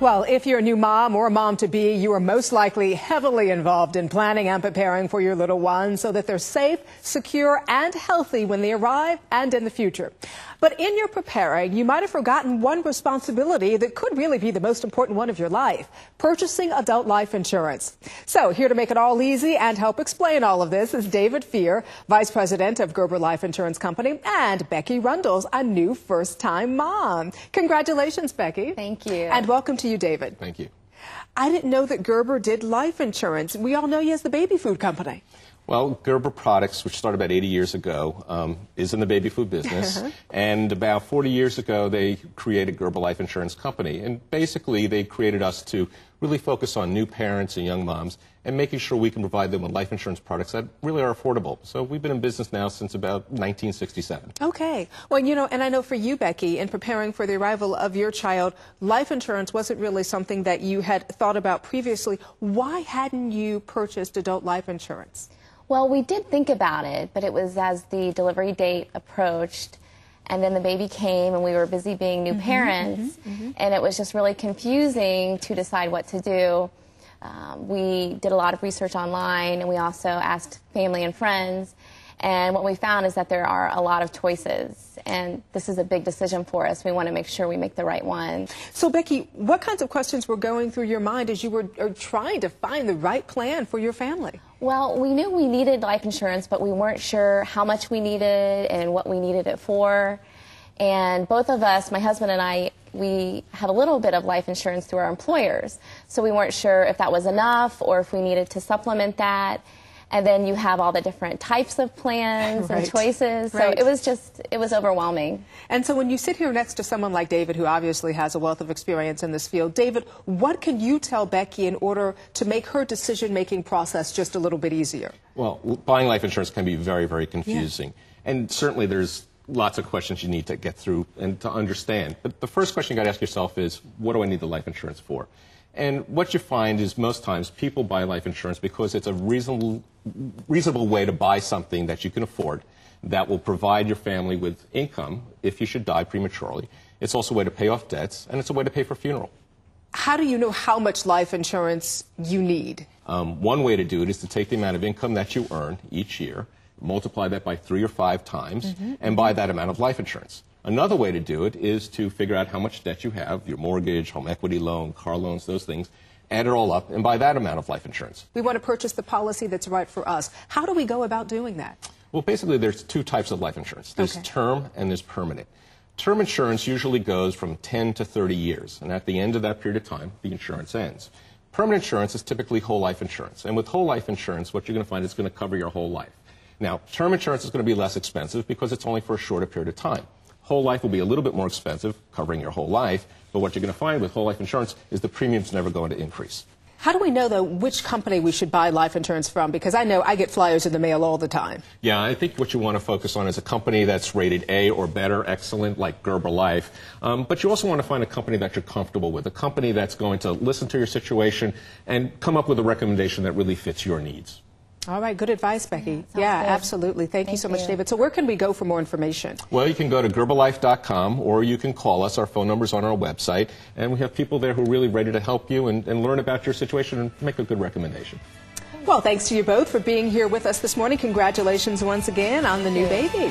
Well, if you're a new mom or a mom-to-be, you are most likely heavily involved in planning and preparing for your little ones so that they're safe, secure, and healthy when they arrive and in the future. But in your preparing, you might have forgotten one responsibility that could really be the most important one of your life: purchasing adult life insurance. So here to make it all easy and help explain all of this is David Fear, Vice President of Gerber Life Insurance Company, and Becky Rundles, a new first-time mom. Congratulations, Becky. Thank you. And welcome to you, David. Thank you. I didn't know that Gerber did life insurance. We all know you as the baby food company. Well, Gerber Products, which started about 80 years ago, is in the baby food business. And about 40 years ago, they created Gerber Life Insurance Company. And basically, they created us to really focus on new parents and young moms and making sure we can provide them with life insurance products that really are affordable. So we've been in business now since about 1967. Okay. Well, you know, and I know for you, Becky, in preparing for the arrival of your child, life insurance wasn't really something that you had thought about previously. Why hadn't you purchased adult life insurance? Well, we did think about it, but it was as the delivery date approached, and then the baby came, and we were busy being new parents, and it was just really confusing to decide what to do. We did a lot of research online, and we also asked family and friends, and what we found is that there are a lot of choices, and this is a big decision for us. We want to make sure we make the right one. So, Becky, what kinds of questions were going through your mind as you were trying to find the right plan for your family? Well, we knew we needed life insurance, but we weren't sure how much we needed and what we needed it for. And both of us, my husband and I, we have a little bit of life insurance through our employers. So we weren't sure if that was enough or if we needed to supplement that. And then you have all the different types of plans and choices. So it was overwhelming. And so when you sit here next to someone like David, who obviously has a wealth of experience in this field, David, what can you tell Becky in order to make her decision-making process just a little bit easier? Well, buying life insurance can be very, very confusing. Yeah. And certainly there's lots of questions you need to get through and to understand. But the first question you got to ask yourself is, what do I need the life insurance for? And what you find is most times people buy life insurance because it's a reasonable way to buy something that you can afford that will provide your family with income if you should die prematurely. It's also a way to pay off debts, and it's a way to pay for a funeral. How do you know how much life insurance you need? One way to do it is to take the amount of income that you earn each year, multiply that by 3 or 5 times, and buy that amount of life insurance. Another way to do it is to figure out how much debt you have, your mortgage, home equity loan, car loans, those things, add it all up and buy that amount of life insurance. We want to purchase the policy that's right for us. How do we go about doing that? Well, basically, there's 2 types of life insurance. There's term and there's permanent. Term insurance usually goes from 10 to 30 years, and at the end of that period of time, the insurance ends. Permanent insurance is typically whole life insurance, and with whole life insurance, what you're going to find is it's going to cover your whole life. Now, term insurance is going to be less expensive because it's only for a shorter period of time. Whole life will be a little bit more expensive, covering your whole life, but what you're going to find with whole life insurance is the premium's never going to increase. How do we know, though, which company we should buy life insurance from? Because I know I get flyers in the mail all the time. Yeah, I think what you want to focus on is a company that's rated A or better, excellent, like Gerber Life. But you also want to find a company that you're comfortable with, a company that's going to listen to your situation and come up with a recommendation that really fits your needs. All right, good advice, Becky. Yeah, good. absolutely. Thank you so much, David. So where can we go for more information? Well, you can go to gerberlife.com, or you can call us. Our phone number's on our website, and we have people there who are really ready to help you and learn about your situation and make a good recommendation. Well, thanks to you both for being here with us this morning. Congratulations once again on the new baby.